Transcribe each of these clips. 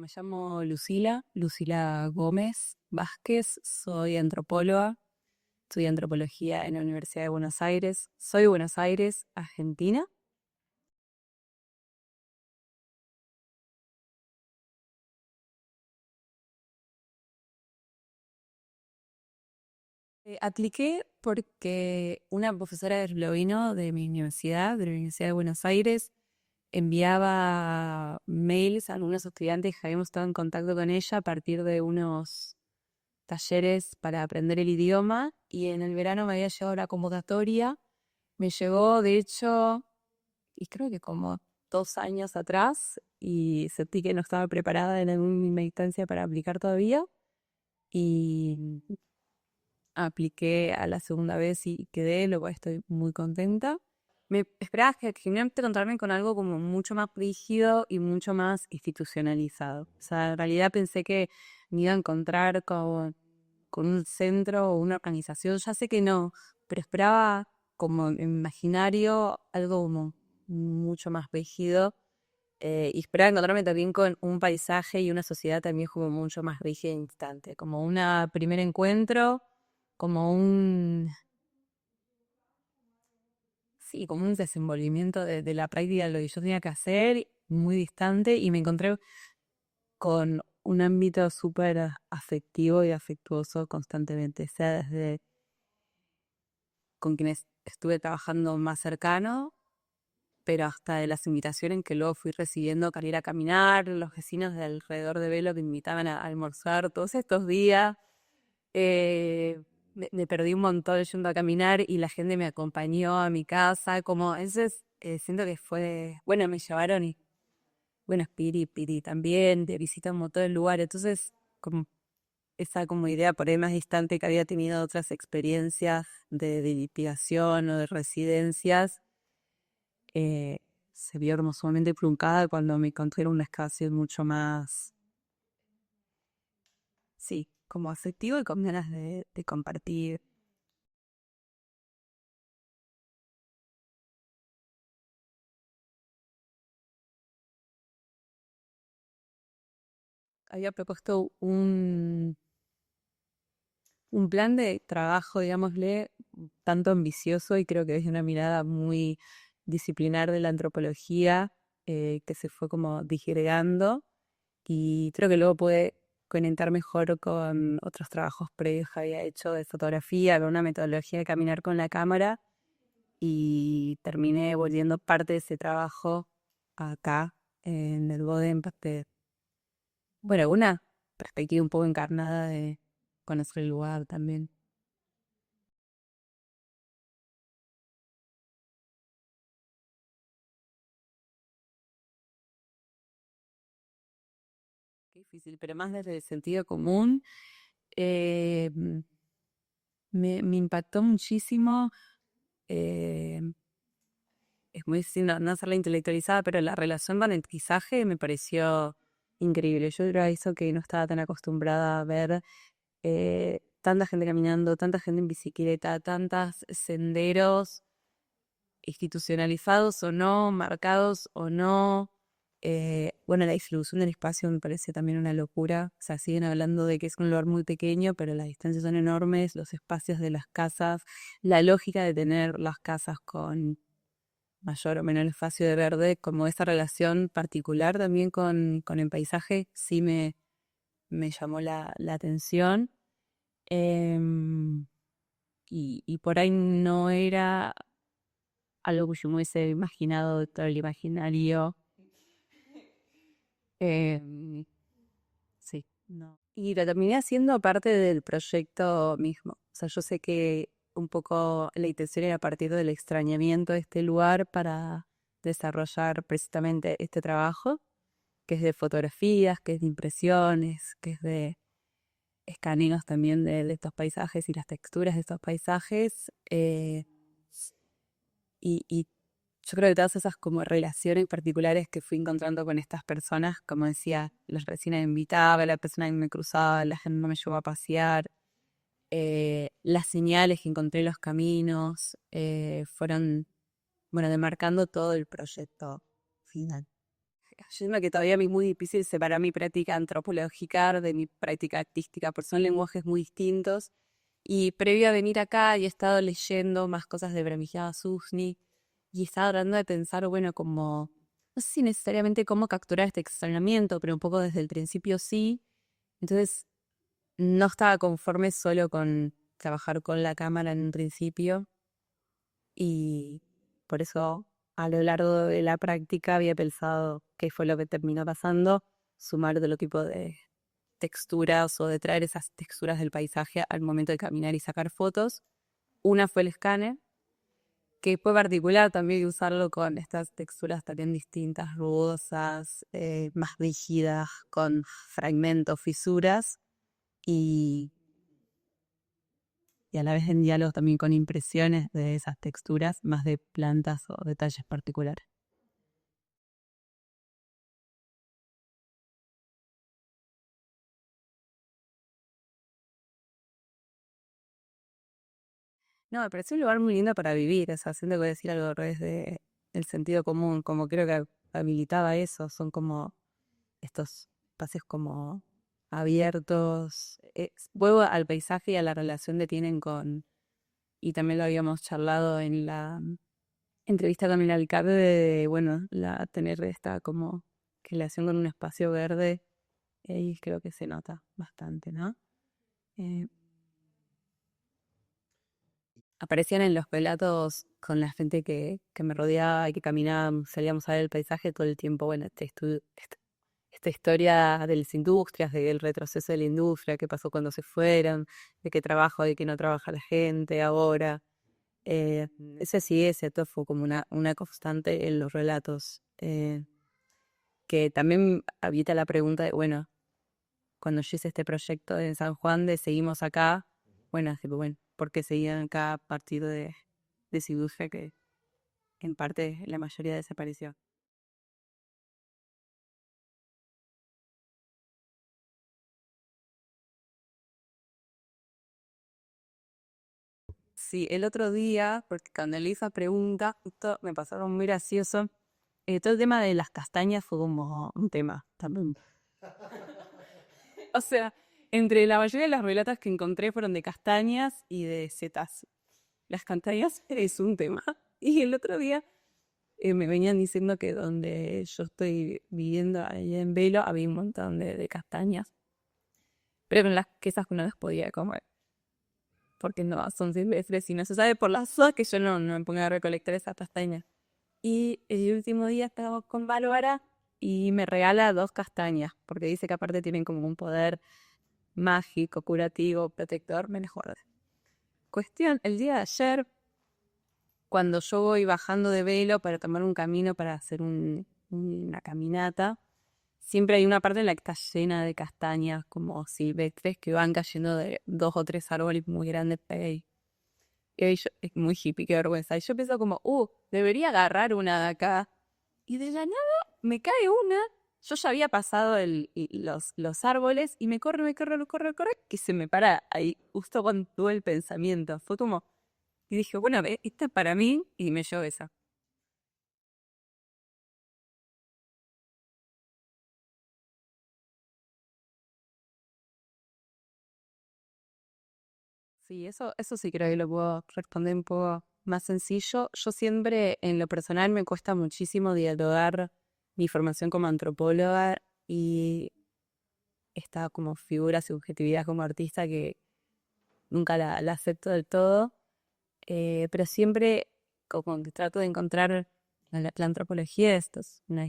Me llamo Lucila Gómez Vázquez, soy antropóloga, estudié antropología en la Universidad de Buenos Aires. Soy de Buenos Aires, Argentina. Apliqué porque una profesora de esloveno de mi universidad, de la Universidad de Buenos Aires, enviaba mails a algunos estudiantes que habíamos estado en contacto con ella a partir de unos talleres para aprender el idioma y en el verano me había llegado la convocatoria. Me llegó, de hecho, y creo que como 2 años atrás y sentí que no estaba preparada en alguna instancia para aplicar todavía y apliqué a la segunda vez y quedé, lo cual estoy muy contenta. Me esperaba que genuinamente encontrarme con algo como mucho más rígido y mucho más institucionalizado. O sea, en realidad pensé que me iba a encontrar con un centro o una organización. Ya sé que no, pero esperaba como en imaginario algo como mucho más rígido. Y esperaba encontrarme también con un paisaje y una sociedad también como mucho más rígida e instante. Como un primer encuentro, como sí, como un desenvolvimiento de la práctica de lo que yo tenía que hacer, muy distante, y me encontré con un ámbito súper afectivo y afectuoso constantemente, sea desde con quienes estuve trabajando más cercano, pero hasta de las invitaciones que luego fui recibiendo para ir a caminar, los vecinos de alrededor de Velo que me invitaban a almorzar todos estos días. Me perdí un montón yendo a caminar y la gente me acompañó a mi casa, como ese es, siento que fue, bueno, me llevaron y, bueno, Piri también, de visita a un montón de lugares, entonces, como esa como idea por ahí más distante que había tenido otras experiencias de investigación o de residencias, eh, se vio como sumamente truncada cuando me encontré en un espacio mucho más, sí, como afectivo y con ganas de compartir. Había propuesto un plan de trabajo, digámosle, tanto ambicioso y creo que desde una mirada muy disciplinar de la antropología, que se fue como disgregando y creo que luego pude conectar mejor con otros trabajos previos que había hecho de fotografía, con una metodología de caminar con la cámara y terminé volviendo parte de ese trabajo acá en el Bodem, bueno, una perspectiva un poco encarnada de conocer el lugar también. Qué difícil, pero más desde el sentido común. eh, me impactó muchísimo. eh, es muy difícil no hacerla intelectualizada, pero la relación con el paisaje me pareció increíble. Yo era eso que no estaba tan acostumbrada a ver tanta gente caminando, tanta gente en bicicleta, tantos senderos institucionalizados o no, marcados o no. Bueno, la distribución del espacio me parece también una locura. O sea, siguen hablando de que es un lugar muy pequeño, pero las distancias son enormes, los espacios de las casas, la lógica de tener las casas con mayor o menor espacio de verde, como esa relación particular también con el paisaje, sí me llamó la atención. Em, y por ahí no era algo que yo me hubiese imaginado de todo el imaginario. Em, sí, no. Y lo terminé haciendo parte del proyecto mismo. O sea, yo sé que un poco la intención era a partir del extrañamiento de este lugar para desarrollar precisamente este trabajo, que es de fotografías, que es de impresiones, que es de escaneos también de estos paisajes y las texturas de estos paisajes. Y yo creo que todas esas como relaciones particulares que fui encontrando con estas personas, como decía, las vecinas me invitaba, la persona que me cruzaba, la gente no me llevó a pasear, las señales que encontré en los caminos, fueron, bueno, demarcando todo el proyecto final. Yo siento que todavía me es muy difícil separar mi práctica antropológica de mi práctica artística, porque son lenguajes muy distintos. Y previo a venir acá, he estado leyendo más cosas de Brahmijiana Susni y estaba tratando de pensar, bueno, como, no sé si necesariamente cómo capturar este extrañamiento, pero un poco desde el principio sí. Entonces, no estaba conforme solo con trabajar con la cámara en un principio y por eso a lo largo de la práctica había pensado qué fue lo que terminó pasando, sumar otro tipo de texturas o de traer esas texturas del paisaje al momento de caminar y sacar fotos. Una fue el escáner, que fue particular también usarlo con estas texturas también distintas, rugosas, más rígidas, con fragmentos, fisuras y, y a la vez en diálogo también con impresiones de esas texturas, más de plantas o detalles particulares. No, me pareció un lugar muy lindo para vivir, o sea, siento que voy a decir algo al revés del sentido común, como creo que habilitaba eso, son como estos espacios como abiertos. Vuelvo al paisaje y a la relación que tienen con, y también lo habíamos charlado en la entrevista con el alcalde, de, bueno, tener esta como relación con un espacio verde, y creo que se nota bastante, ¿no? Eh, Aparecían en los relatos con la gente que me rodeaba y que caminábamos, salíamos a ver el paisaje todo el tiempo. Bueno, esta historia de las industrias, del retroceso de la industria, qué pasó cuando se fueron, de qué trabajo, de qué no trabaja la gente ahora. Eh, Ese sí, ese todo fue como una constante en los relatos, que también habita la pregunta de, bueno, cuando yo hice este proyecto en San Juan de seguimos acá, bueno, tipo, bueno, ¿por qué seguían acá a partir de esa industria que en parte la mayoría desapareció? Sí, el otro día, porque cuando le hice la pregunta, justo me pasaron muy gracioso. Todo el tema de las castañas fue como un tema también. O sea, entre la mayoría de las relatas que encontré fueron de castañas y de setas. Las castañas es un tema. Y el otro día me venían diciendo que donde yo estoy viviendo, allá en Velo, había un montón de castañas, pero con las que esas no las podía comer, porque no son silvestres y no se sabe por las zonas que yo no me ponga a recolectar esas castañas. Y el último día estábamos con Bárbara y me regala dos castañas, porque dice que aparte tienen como un poder mágico, curativo, protector, me las guardé. Cuestión, el día de ayer, cuando yo voy bajando de Velo para tomar un camino para hacer una caminata, siempre hay una parte en la que está llena de castañas como silvestres que van cayendo de dos o tres árboles muy grandes. Y ahí es muy hippie, qué vergüenza. Y yo pienso como, debería agarrar una de acá. Y de la nada me cae una. Yo ya había pasado los árboles y me corre, que se me para ahí, justo cuando tuve el pensamiento. Fue como, y dije, bueno, esta es para mí, y me llevo esa. Sí, eso sí creo que lo puedo responder un poco más sencillo. Yo siempre, en lo personal, me cuesta muchísimo dialogar mi formación como antropóloga y esta como figura, subjetividad como artista que nunca la acepto del todo, pero siempre como que trato de encontrar la antropología, esto es una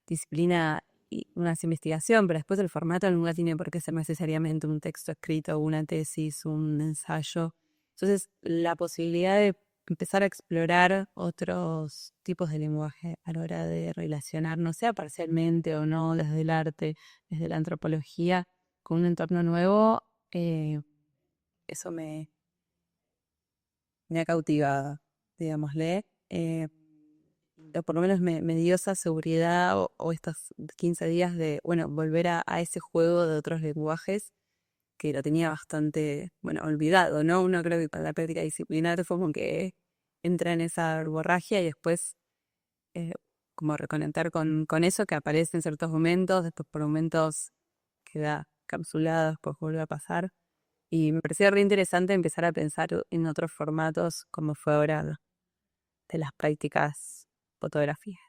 disciplina y una investigación, pero después el formato nunca tiene por qué ser necesariamente un texto escrito, una tesis, un ensayo. Entonces, la posibilidad de empezar a explorar otros tipos de lenguaje a la hora de relacionar, no sea parcialmente o no, desde el arte, desde la antropología, con un entorno nuevo, eso me ha cautivado, digámosle. O por lo menos me dio esa seguridad o estos 15 días de, bueno, volver a ese juego de otros lenguajes que lo tenía bastante, bueno, olvidado, ¿no? Uno creo que con la práctica disciplinar fue como que entra en esa borragia y después, eh, como reconectar con eso que aparece en ciertos momentos, después por momentos queda capsulado, después vuelve a pasar. Y me parecía re interesante empezar a pensar en otros formatos como fue ahora de las prácticas fotografía.